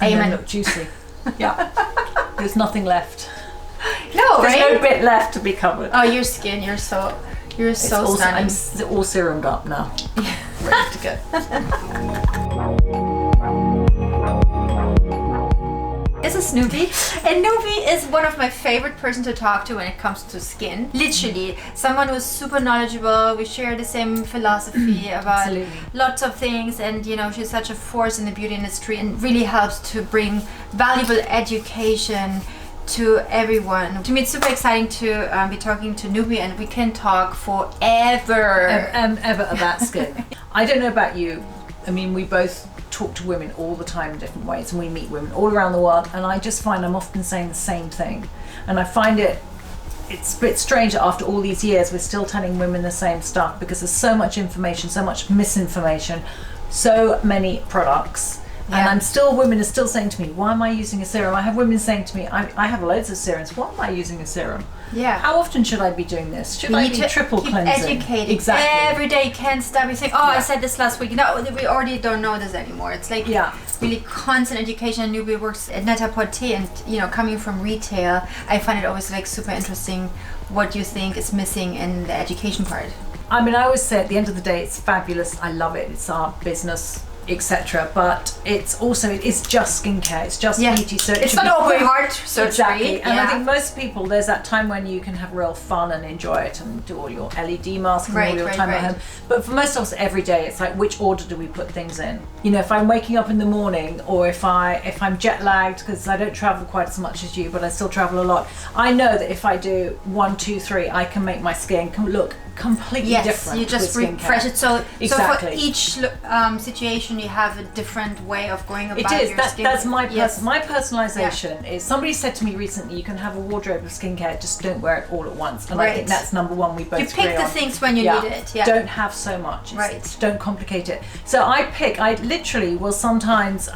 And Amen. then look juicy. Yeah. There's nothing left. No, There's right? no bit left to be covered. Oh, your skin, you're so stunning. I'm all serumed up now. Ready to go. This is Newby, and Newby is one of my favorite person to talk to when it comes to skin. Literally, someone who's super knowledgeable. We share the same philosophy about Absolutely. lots of things, and you know, she's such a force in the beauty industry and really helps to bring valuable education to everyone. To me, it's super exciting to be talking to Newby, and we can talk forever. Ever about skin. I don't know about you. I mean, we both talk to women all the time in different ways, and we meet women all around the world, and I just find I'm often saying the same thing, and I find it's a bit strange that after all these years we're still telling women the same stuff, because there's so much information, so much misinformation, so many products. Yeah. And women are still saying to me, why am I using a serum? I have women saying to me, I have loads of serums, why am I using a serum? Yeah. How often should I be doing this? Should You I need be to triple keep cleansing? educating. Exactly. Every day you can't stop. You think, oh, I Yeah. said this last week. No, we already don't know this anymore. It's like really constant education. And Newby works at Net-a-Porter, and you know, coming from retail, I find it always like super interesting what you think is missing in the education part. I mean, I always say at the end of the day, it's fabulous. I love it. It's our business, etc. But it's just skincare. It's just beauty. So it's not open heart surgery. Exactly. And I think most people, there's that time when you can have real fun and enjoy it and do all your LED masks and all your time at home. But for most of us, every day, it's like, which order do we put things in? You know, if I'm waking up in the morning, or if I'm jet lagged, because I don't travel quite as much as you, but I still travel a lot. I know that if I do 1, 2, 3, I can make my skin look completely different. You just refresh it. So exactly. So for each situation, you have a different way of going about it is. your skin. That's my my personalization is. Somebody said to me recently, you can have a wardrobe of skincare, just don't wear it all at once. And I think that's number one. We both pick the things when you need it. Yeah. Don't have so much. Don't complicate it. So I literally will sometimes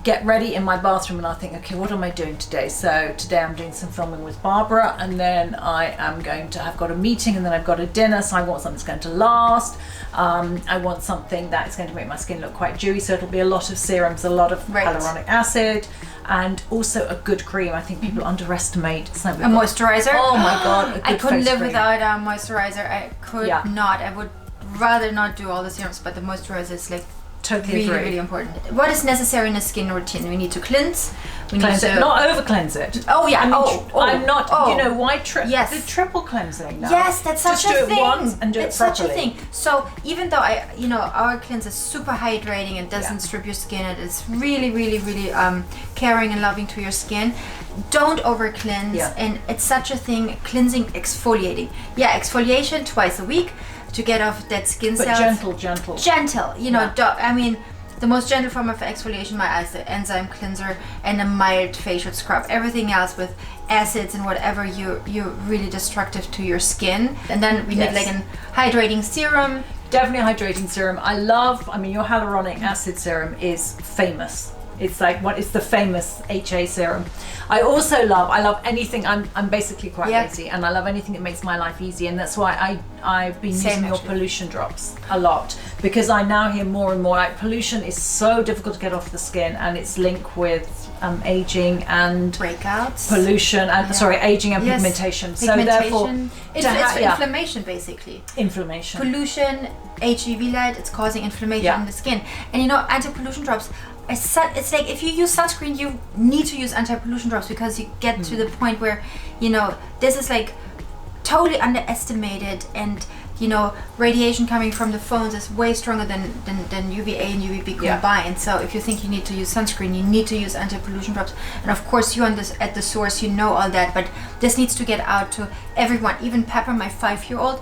get ready in my bathroom, and I think, okay, what am I doing today? So today I'm doing some filming with Barbara, and then I am going to have got a meeting, and then I've got a dinner, so I want something that's going to last. I want something that's going to make my skin look quite dewy, so it'll be a lot of serums, a lot of hyaluronic acid, and also a good cream. I think people underestimate a moisturizer. Oh my god, I couldn't live without a moisturizer. I could not. I would rather not do all the serums, but the moisturizer is like totally really important. What is necessary in a skin routine? We need to cleanse. We need to not over cleanse it. Oh yeah. I'm not. You know why? The triple cleansing now. Yes, that's such a thing. Just do it once and do it properly. It's such a thing. So even though our cleanse is super hydrating and doesn't strip your skin, it is really caring and loving to your skin. Don't over cleanse, and it's such a thing. Cleansing, exfoliating. Yeah, exfoliation twice a week to get off dead skin cells. But gentle. Gentle, you know. I mean, the most gentle form of exfoliation, my eyes, the Enzyme Cleanser and a mild facial scrub. Everything else with acids and whatever, you're really destructive to your skin. And then we need like an hydrating serum. Definitely a hydrating serum. Your hyaluronic acid serum is famous. It's like it's the famous HA serum. I love anything. I'm basically quite lazy, and I love anything that makes my life easy, and that's why I've been using your pollution drops a lot, because I now hear more and more like pollution is so difficult to get off the skin, and it's linked with aging and breakouts, pollution and aging and pigmentation. So therefore, it's inflammation basically. Inflammation, pollution, HUV light. It's causing inflammation in the skin, and anti-pollution drops. It's like if you use sunscreen, you need to use anti-pollution drops, because you get to the point where this is like totally underestimated, and radiation coming from the phones is way stronger than UVA and UVB combined. So if you think you need to use sunscreen, you need to use anti-pollution drops. And of course, you at the source, all that, but this needs to get out to everyone. Even Pepper, my 5-year-old,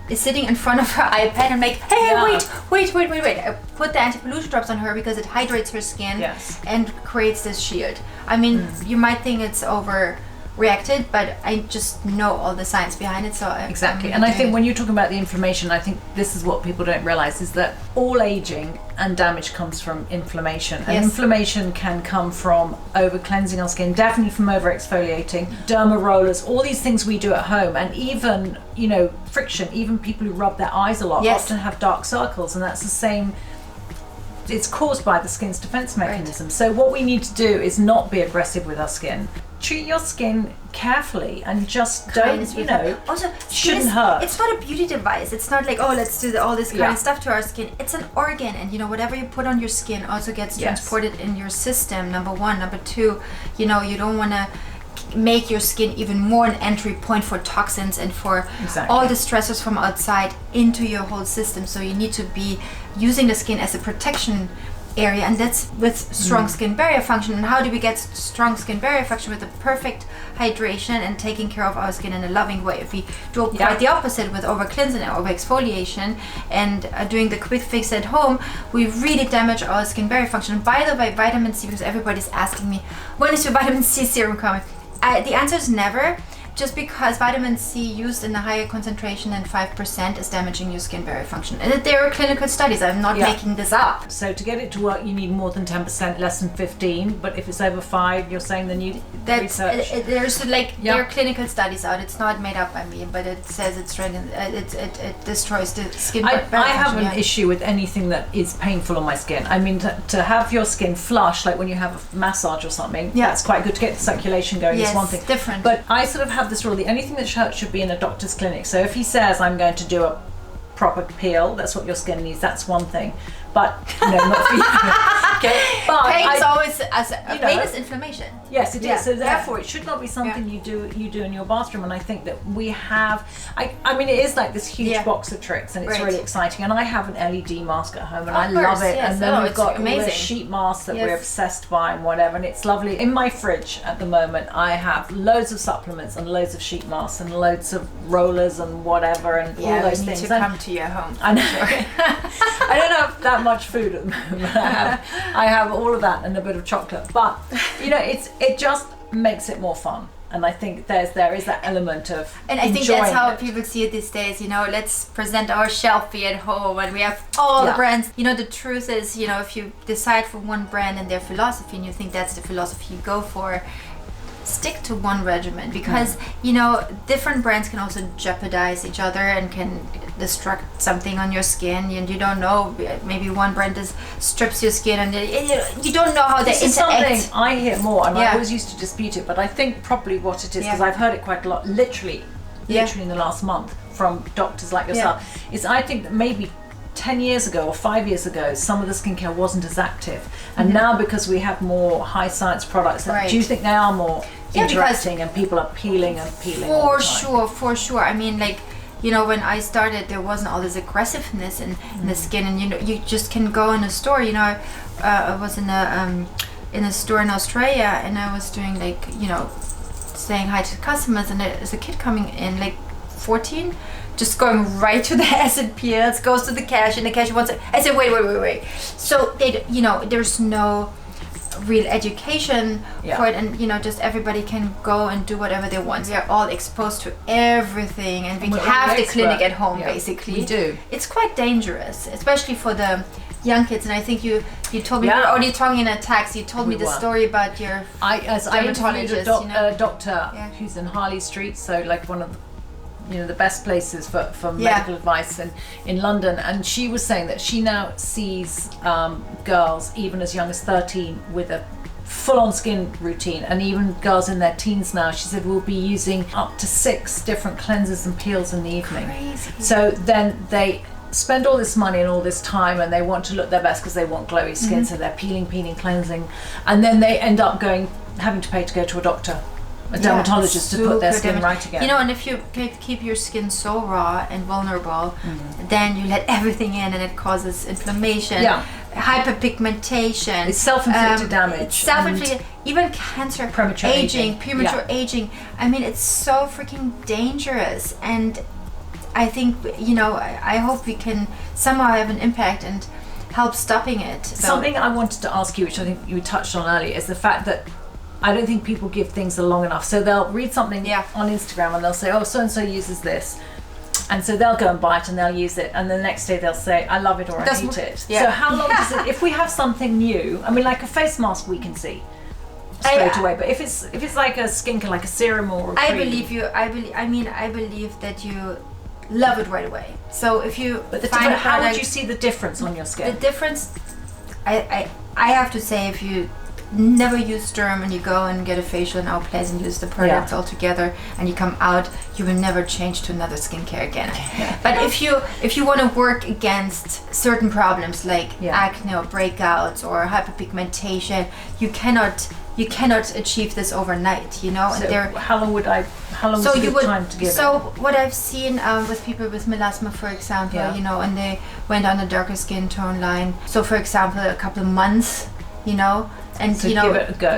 is sitting in front of her iPad and wait. I put the anti-pollution drops on her because it hydrates her skin and creates this shield. I mean, you might think it's overreacted, but I just know all the science behind it. So exactly. And I think when you're talking about the inflammation, I think this is what people don't realize, is that all aging and damage comes from inflammation. And inflammation can come from over cleansing our skin, definitely from over exfoliating, derma rollers, all these things we do at home, and even friction. Even people who rub their eyes a lot often have dark circles, and that's the same it's caused by the skin's defense mechanism. So what we need to do is not be aggressive with our skin. Treat your skin carefully and just don't, also shouldn't hurt. It's not a beauty device. It's not like, oh, let's do all this kind of stuff to our skin. It's an organ, and whatever you put on your skin also gets transported in your system. Number one. Number two, you don't want to make your skin even more an entry point for toxins and for all the stressors from outside into your whole system. So you need to be using the skin as a protection area, and that's with strong skin barrier function. And how do we get strong skin barrier function? With the perfect hydration and taking care of our skin in a loving way. If we do quite the opposite with over cleansing and over exfoliation and doing the quick fix at home, we really damage our skin barrier function. And by the way, vitamin C, because everybody's asking me, when is your vitamin C serum coming? The answer is never, just because vitamin C used in a higher concentration than 5% is damaging your skin barrier function. And there are clinical studies, I'm not making this up. So to get it to work, you need more than 10%, less than 15, but if it's over 5, you're saying then you research. There's there are clinical studies out, it's not made up by me, but it says it destroys the skin barrier function. I have an issue with anything that is painful on my skin. I mean, to have your skin flush, like when you have a massage or something, that's quite good to get the circulation going, is one thing. Different. But I sort of have this rule, the only thing that should be in a doctor's clinic. So if he says I'm going to do a proper peel, that's what your skin needs, that's one thing. But not for you. Okay. But pain is always pain is inflammation. Yes, it is. So therefore, it should not be something you do in your bathroom. And I think that we have. I mean, it is like this huge box of tricks, and it's really exciting. And I have an LED mask at home, and I love it. Yes. And then we've got all the sheet masks that we're obsessed by and whatever. And it's lovely. In my fridge at the moment, I have loads of supplements and loads of sheet masks and loads of rollers and whatever and all those things. To come to your home. I know. I don't have that much food at the moment. I have all of that and a bit of chocolate, but it just makes it more fun. And I think there is that element of and I think that's how people see it these days. Let's present our shelfie at home, and we have all the brands. The truth is, if you decide for one brand and their philosophy, and you think that's the philosophy you go for, stick to one regimen, because different brands can also jeopardize each other and can destruct something on your skin, and you don't know, maybe one brand strips your skin, and you don't know how they interact. Something I hear more, and I always used to dispute it, but I think probably what it is, because I've heard it quite a lot, literally in the last month from doctors like yourself, is I think that maybe 10 years ago or 5 years ago, some of the skincare wasn't as active, and now because we have more high science products, do you think they are more interacting and people are peeling and peeling? For sure. I mean, when I started, there wasn't all this aggressiveness in the skin, and you just can go in a store. I was in a store in Australia, and I was doing saying hi to customers, and there's a kid coming in, 14, just going right to the acid peels, goes to the cash, and the cashier wants it. I said, wait. So there's no real education for it, and just everybody can go and do whatever they want. We are all exposed to everything, and we have the clinic at home. Basically, we do. It's quite dangerous, especially for the young kids. And I think you told me, we were only talking in a taxi, you told me the story about your dermatologist. A doctor who's in Harley Street, so one of the best places for medical advice in London, and she was saying that she now sees girls even as young as 13 with a full-on skin routine, and even girls in their teens now, she said, will be using up to 6 different cleansers and peels in the evening. Crazy. So then they spend all this money and all this time, and they want to look their best because they want glowy skin, so they're peeling, cleansing, and then they end up having to pay to go to a doctor, a dermatologist, to put their skin right again. And if you keep your skin so raw and vulnerable, then you let everything in, and it causes inflammation, hyperpigmentation. It's self-inflicted damage. Self-inflicted, even cancer, premature aging. I mean, it's so freaking dangerous, and I think, I hope we can somehow have an impact and help stopping it. Something I wanted to ask you, which I think you touched on earlier, is the fact that I don't think people give things long enough. So they'll read something on Instagram, and they'll say, oh, so-and-so uses this. And so they'll go and buy it, and they'll use it. And the next day they'll say, I love it, or I hate it. Yeah. So how long does it, if we have something new, I mean, like a face mask we can see straight away. But if it's like a skincare, like a serum or a cream. I believe that you love it right away. So if you how would you see the difference on your skin? The difference, I have to say, if you never use Sturm and you go and get a facial in our place and use the products all together and you come out, you will never change to another skincare again. But if you want to work against certain problems like acne or breakouts or hyperpigmentation, you cannot achieve this overnight, you know. So how long is a good time to give So what I've seen with people with melasma, for example, you know, and they went on the darker skin tone line. So for example, a couple of months, you know. And so you know,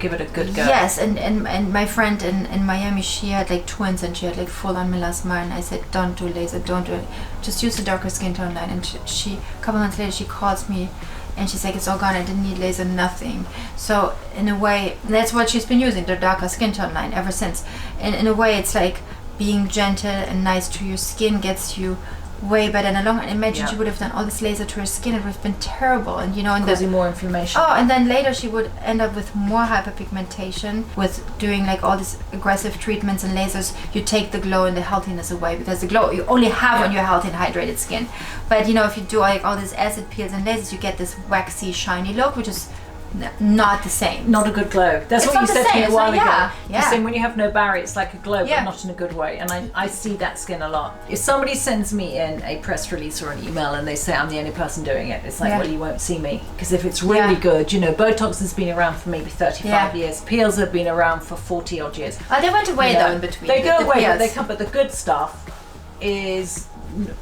give it a good go. Yes, and my friend in Miami, she had like twins and she had like full on melasma, and I said, don't do laser, don't do it, just use the darker skin tone line. And she a couple months later she calls me and she's like, it's all gone, I didn't need laser, nothing. So in a way, that's what she's been using, the darker skin tone line ever since. And in a way, it's like being gentle and nice to your skin gets you way better in the long run. Imagine she would have done all this laser to her skin, it would have been terrible, and you know, and causing more inflammation. Oh, and then later she would end up with more hyperpigmentation with doing like all these aggressive treatments and lasers. You take the glow and the healthiness away, because the glow you only have on your healthy and hydrated skin. But you know, if you do like all these acid peels and lasers, you get this waxy, shiny look, which is not the same. Not a good glow. That's what you said to me a while ago. You're saying when you have no barrier, it's like a glow, but not in a good way. And I see that skin a lot. If somebody sends me in a press release or an email and they say I'm the only person doing it, it's like, well, you won't see me. Because if it's really good, you know, Botox has been around for maybe 35 years. Peels have been around for 40 odd years. Oh, they went away though in between. They go away, but they come. But the good stuff is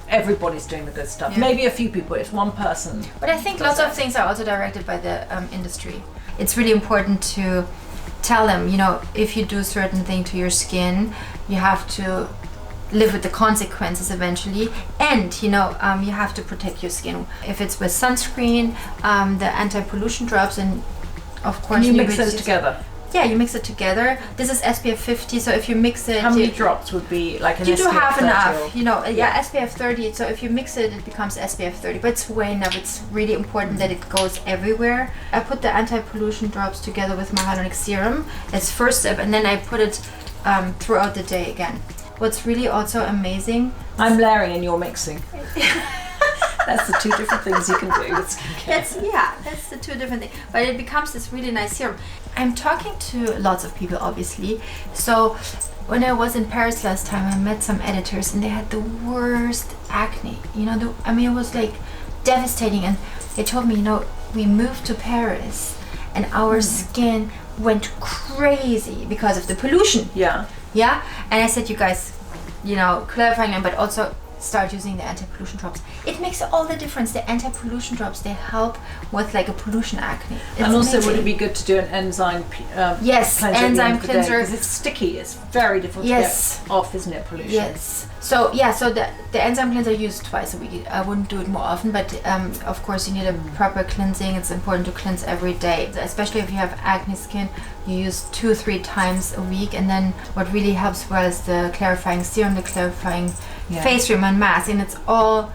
everybody's doing the good stuff. Maybe a few people, it's one person. But I think lots of things are also directed by the industry. It's really important to tell them, you know, if you do a certain thing to your skin, you have to live with the consequences eventually, and you know, you have to protect your skin. If it's with sunscreen, the anti-pollution drops, and of course you mix those together. Yeah, you mix it together. This is SPF 50, so if you mix it... How many drops would be like an SPF 30? You do half enough, you know, SPF 30, so if you mix it, it becomes SPF 30, but it's way enough. It's really important that it goes everywhere. I put the anti-pollution drops together with my Hyaluronic Serum as first step, and then I put it throughout the day again. What's really also amazing... I'm layering and you're mixing. That's the two different things you can do with skincare. That's the two different things. But it becomes this really nice serum. I'm talking to lots of people, obviously. So when I was in Paris last time, I met some editors and they had the worst acne. You know, it was like devastating. And they told me, you know, we moved to Paris and our skin went crazy because of the pollution. Yeah. And I said, you guys, you know, clarifying, but also start using the anti-pollution drops. It makes all the difference. The anti-pollution drops, they help with like a pollution acne. And also, would it be good to do an enzyme yes, cleanser enzyme cleanser, because it's sticky. It's very difficult to get off, isn't it? Pollution. Yes. So the enzyme cleanser I use twice a week. I wouldn't do it more often, but of course you need a proper cleansing. It's important to cleanse every day, especially if you have acne skin. You use 2-3 times a week, and then what really helps well is the clarifying serum, the clarifying face cream and mask, and it's all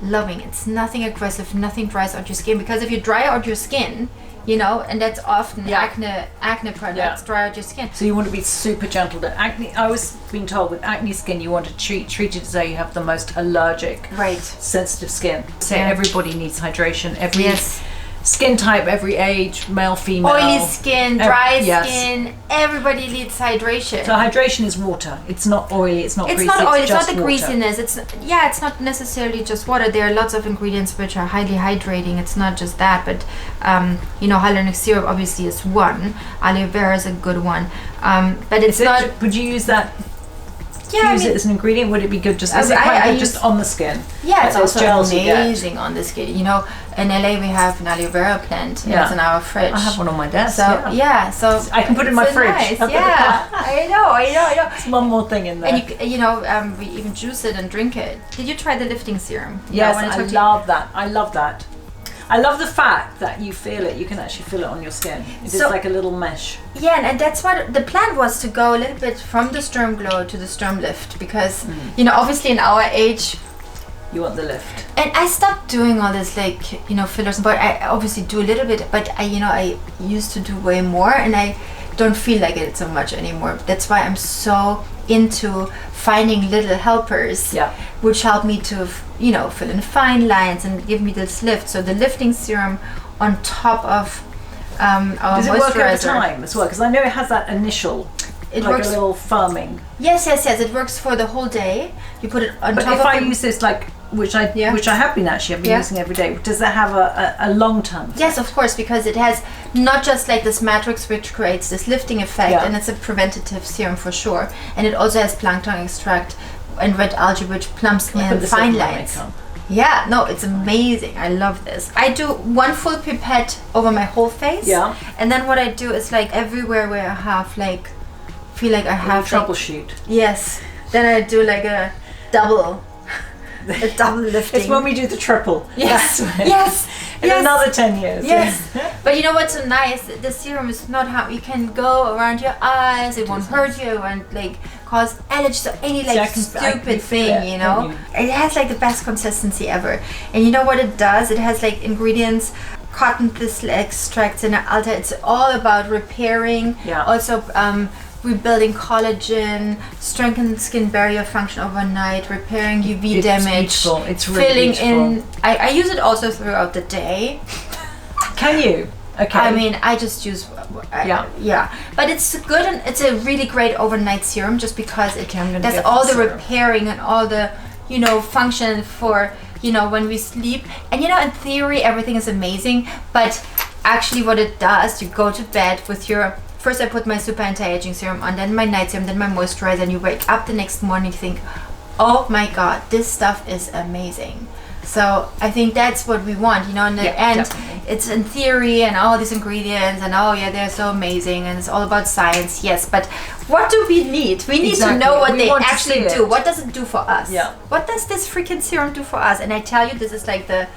loving. It's nothing aggressive, nothing dries out your skin, because if you dry out your skin, you know, and that's often acne products dry out your skin. So you want to be super gentle. The acne, I was being told with acne skin, you want to treat it as though you have the most allergic, sensitive skin. So everybody needs hydration. Every skin type, every age, male, female. Oily skin, dry skin, everybody needs hydration. So hydration is water. It's not oily, it's not greasy. It's not oily, it's not the water. greasiness. It's not necessarily just water. There are lots of ingredients which are highly hydrating. It's not just that, but you know, hyaluronic serum obviously is one. Aloe vera is a good one. But it's not... Would you use that? Yeah, use it as an ingredient? Would it be good just just on the skin? Yeah, it's also amazing on the skin. You know, in LA we have an aloe vera plant. And it's in our fridge. I have one on my desk. So so I can put it in my fridge. Nice. I know. It's one more thing in there. And you know, we even juice it and drink it. Did you try the lifting serum? Yes, I love that. I love that. I love the fact that you feel it. You can actually feel it on your skin. It's just like a little mesh. Yeah, and that's what the plan was, to go a little bit from the Sturm Glow to the Sturm Lift, because you know, obviously in our age, you want the lift. And I stopped doing all this, like, you know, fillers, but I obviously do a little bit, but I used to do way more, and I don't feel like it so much anymore. That's why I'm so into finding little helpers which help me to, you know, fill in fine lines and give me this lift. So the lifting serum on top of our moisturizer. Does it work over time as well? Because I know it has that initial, It like works. a little firming. Yes. It works for the whole day. You put it on But top if of I the- use this, like, which I have been actually, I've been using every day, does that have a long term? Yes, of course, because it has not just like this matrix which creates this lifting effect, and it's a preventative serum for sure. And it also has plankton extract and red algae which plumps in fine lines. Yeah, no, it's amazing. I love this. I do 1 full pipette over my whole face. Yeah. And then what I do is like everywhere where I have like, feel like I have troubleshoot. Yes. Then I do like a double lifting. It's when we do the triple. Yes. That's when- Yes. In another 10 years. Yes. But you know what's so nice? The serum is not how you can go around your eyes. It won't hurt you and like cause allergies or any like I can stupid feel thing, it, you know? It has like the best consistency ever. And you know what it does? It has like ingredients, cotton thistle extracts and alta. It's all about repairing. Yeah. Also rebuilding collagen, strengthening skin barrier function overnight, repairing UV It's damage. beautiful. It's really filling beautiful. in. I use it also throughout the day. Can you? Okay. I mean, I just use yeah, but it's good and it's a really great overnight serum just because it does all the repairing and all the function for when we sleep. And in theory everything is amazing, but actually what it does, you go to bed with your first, I put my super anti-aging serum on, then my night serum, then my moisturizer, and you wake up the next morning and think, oh my god, this stuff is amazing. So I think that's what we want, in the end. Definitely. It's in theory and all these ingredients and they're so amazing and it's all about science, yes, but what do we need? We need to know what they actually do. What does it do for us? Yeah. What does this freaking serum do for us? And I tell you, this is like the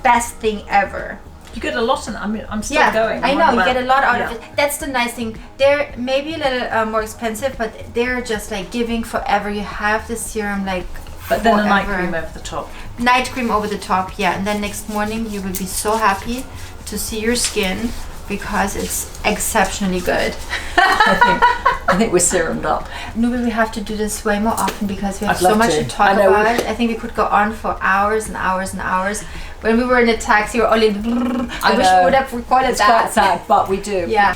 best thing ever. You get a lot in. I mean, I'm still going. I know, you get a lot out of it. That's the nice thing. They're maybe a little more expensive, but they're just like giving forever. You have the serum like But then a night cream over the top. Night cream over the top, yeah. And then next morning you will be so happy to see your skin because it's exceptionally good. I think we're serumed up. Newby, we have to do this way more often because we have I'd so love much to talk I know. about. I think we could go on for hours and hours and hours. When we were in a taxi, we were only. I wish we would have recorded it's that. quite sad, but we do. Yeah.